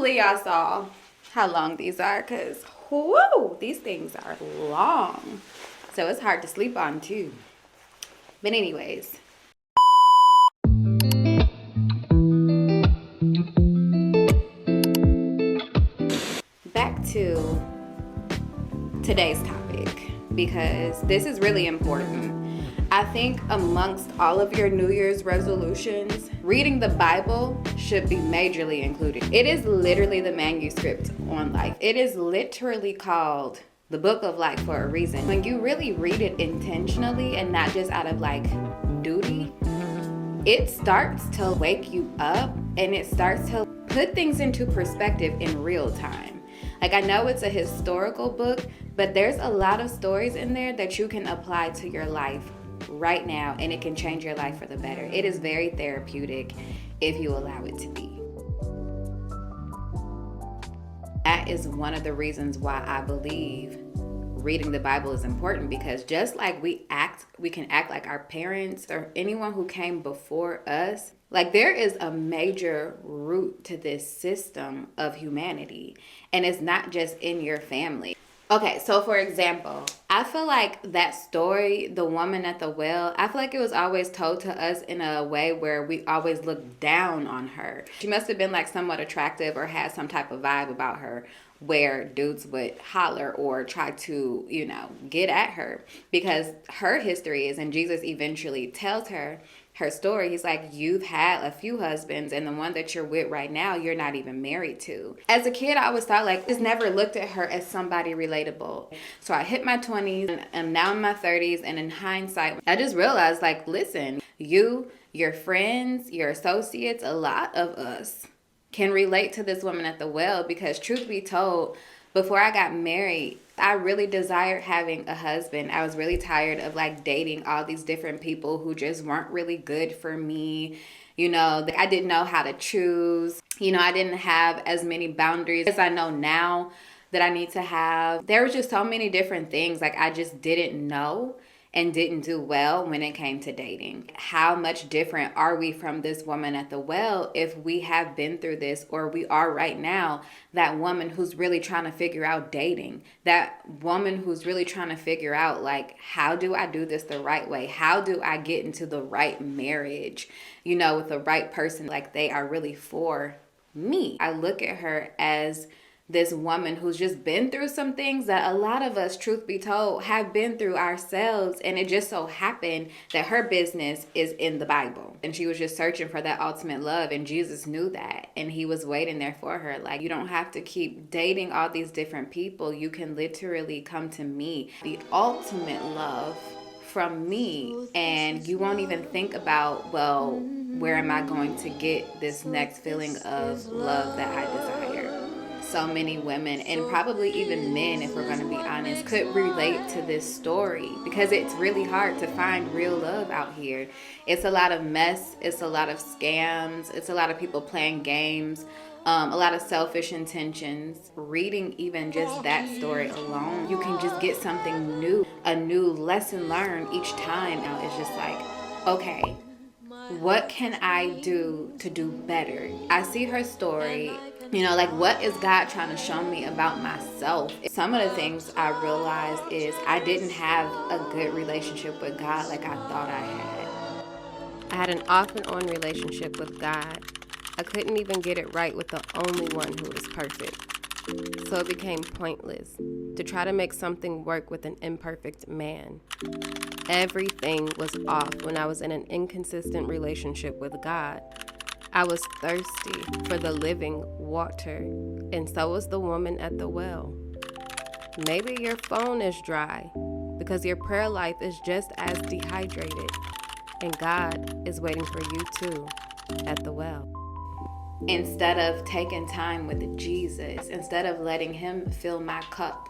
Hopefully y'all saw how long these are, because whoo, these things are long. So it's hard to sleep on too. But anyways. Back to today's topic, because this is really important. I think amongst all of your New Year's resolutions, reading the Bible should be majorly included. It is literally the manuscript on life. It is literally called the book of life for a reason. When you really read it intentionally and not just out of like duty, it starts to wake you up and it starts to put things into perspective in real time. Like, I know it's a historical book, but there's a lot of stories in there that you can apply to your life right now, and it can change your life for the better. It is very therapeutic if you allow it to be. That is one of the reasons why I believe reading the Bible is important, because just like we can act like our parents or anyone who came before us. Like, there is a major root to this system of humanity, and it's not just in your family. Okay, so for example, I feel like that story, the woman at the well, I feel like it was always told to us in a way where we always looked down on her. She must have been like somewhat attractive or had some type of vibe about her where dudes would holler or try to, get at her, because her history is, and Jesus eventually tells her story. He's like, you've had a few husbands, and the one that you're with right now, you're not even married to. As a kid, I always thought, like, just never looked at her as somebody relatable. So I hit my 20s and now in my 30s, and in hindsight, I just realized, like, listen, you, your friends, your associates, a lot of us can relate to this woman at the well, because truth be told, before I got married, I really desired having a husband. I was really tired of like dating all these different people who just weren't really good for me. I didn't know how to choose. I didn't have as many boundaries as I know now that I need to have. There was just so many different things like I just didn't know and didn't do well when it came to dating. How much different are we from this woman at the well if we have been through this, or we are right now, that woman who's really trying to figure out dating, that woman who's really trying to figure out, like, how do I do this the right way? How do I get into the right marriage, with the right person, like they are really for me? I look at her as this woman who's just been through some things that a lot of us, truth be told, have been through ourselves. And it just so happened that her business is in the Bible. And she was just searching for that ultimate love. And Jesus knew that. And he was waiting there for her. Like, you don't have to keep dating all these different people. You can literally come to me, the ultimate love from me. And you won't even think about, well, where am I going to get this next feeling of love that I desire? So many women, and probably even men, if we're going to be honest, could relate to this story, because it's really hard to find real love out here. It's a lot of mess. It's a lot of scams. It's a lot of people playing games, a lot of selfish intentions. Reading even just that story alone, you can just get something new, a new lesson learned each time. Now it's just like, okay, what can I do to do better? I see her story. Like, what is God trying to show me about myself? Some of the things I realized is I didn't have a good relationship with God like I thought I had. I had an off and on relationship with God. I couldn't even get it right with the only one who is perfect. So it became pointless to try to make something work with an imperfect man. Everything was off when I was in an inconsistent relationship with God. I was thirsty for the living water, and so was the woman at the well. Maybe your phone is dry because your prayer life is just as dehydrated, and God is waiting for you too at the well. Instead of taking time with Jesus, instead of letting him fill my cup,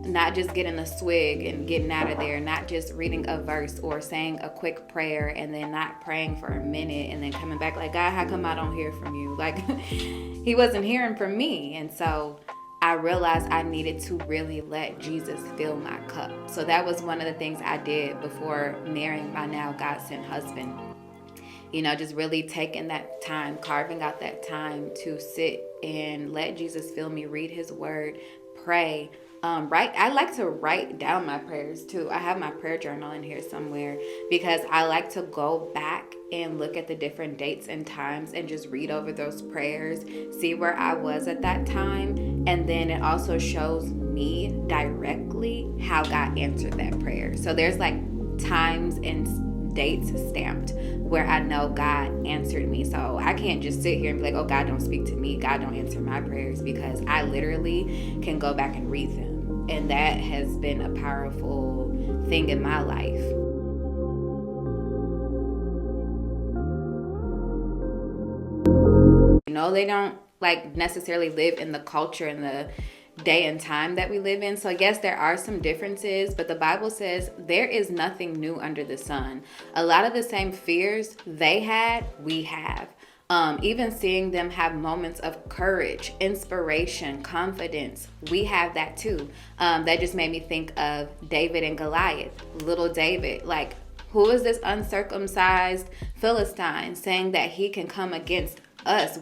not just getting a swig and getting out of there, not just reading a verse or saying a quick prayer and then not praying for a minute and then coming back like, God, how come I don't hear from you? Like, he wasn't hearing from me. And so I realized I needed to really let Jesus fill my cup. So that was one of the things I did before marrying my now God-sent husband. Just really taking that time, carving out that time to sit and let Jesus fill me, read his word, pray. I like to write down my prayers too. I have my prayer journal in here somewhere because I like to go back and look at the different dates and times and just read over those prayers, see where I was at that time. And then it also shows me directly how God answered that prayer. So there's like times and dates stamped where I know God answered me. So I can't just sit here and be like, oh, God don't speak to me, God don't answer my prayers, because I literally can go back and read them. And that has been a powerful thing in my life. They don't like necessarily live in the culture and the day and time that we live in. So yes, there are some differences, but the Bible says there is nothing new under the sun. A lot of the same fears they had, we have. Even seeing them have moments of courage, inspiration, confidence, we have that too. That just made me think of David and Goliath. Little David, like, who is this uncircumcised Philistine saying that he can come against us?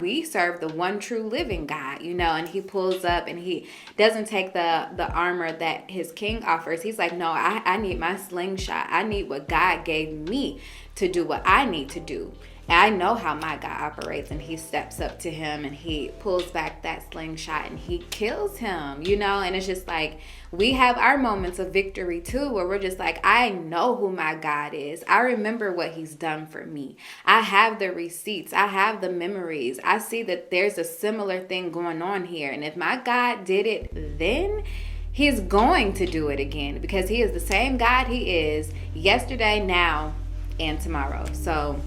We serve the one true living God, and he pulls up and he doesn't take the armor that his king offers. He's like, no, I need my slingshot. I need what God gave me to do what I need to do. And I know how my God operates. And he steps up to him and he pulls back that slingshot and he kills him, and it's just like, we have our moments of victory too, where we're just like, I know who my God is. I remember what he's done for me. I have the receipts. I have the memories. I see that there's a similar thing going on here. And if my God did it then, he's going to do it again, because he is the same God he is yesterday, now, and tomorrow. So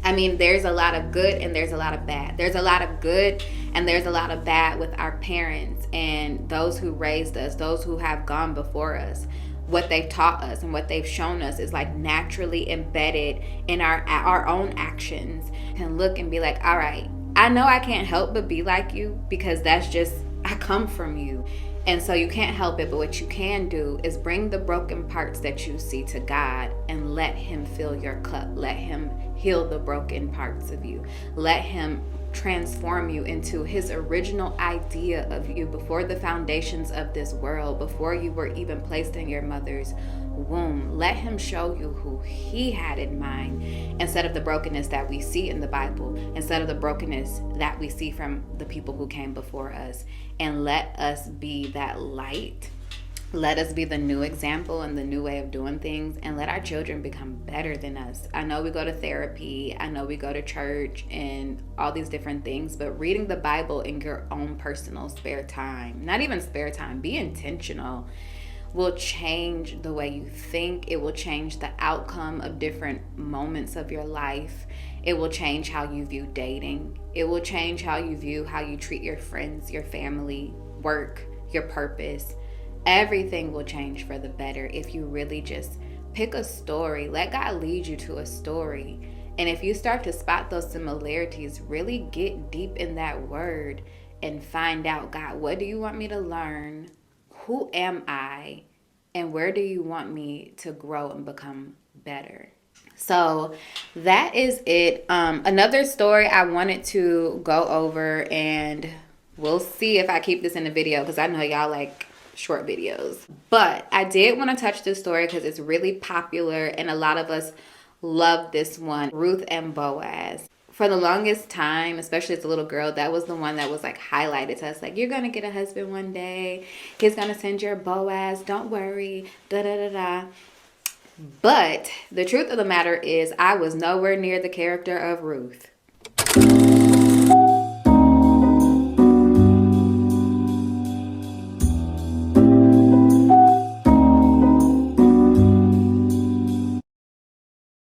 there's a lot of good and there's a lot of bad. There's a lot of good and there's a lot of bad with our parents and those who raised us, those who have gone before us. What they've taught us and what they've shown us is like naturally embedded in our own actions. And look and be like, all right, I know I can't help but be like you, because that's just, I come from you. And so you can't help it, but what you can do is bring the broken parts that you see to God and let him fill your cup. Let him heal the broken parts of you. Let him transform you into his original idea of you before the foundations of this world, before you were even placed in your mother's womb. Let him show you who he had in mind, instead of the brokenness that we see in the Bible, instead of the brokenness that we see from the people who came before us. And let us be that light. Let us be the new example and the new way of doing things, and let our children become better than us. I know we go to therapy, I know we go to church and all these different things, but reading the Bible in your own personal spare time, not even spare time, be intentional, will change the way you think. It will change the outcome of different moments of your life. It will change how you view dating. It will change how you treat your friends, your family, work, your purpose. Everything will change for the better if you really just pick a story. Let God lead you to a story. And if you start to spot those similarities, really get deep in that word and find out, God, what do you want me to learn? Who am I? And where do you want me to grow and become better? So that is it. Another story I wanted to go over, and we'll see if I keep this in the video, because I know y'all like short videos. But I did want to touch this story because it's really popular and a lot of us love this one. Ruth and Boaz. For the longest time, especially as a little girl, that was the one that was like highlighted to us. Like, you're going to get a husband one day. He's going to send you a Boaz. Don't worry. Da da da da. But the truth of the matter is, I was nowhere near the character of Ruth.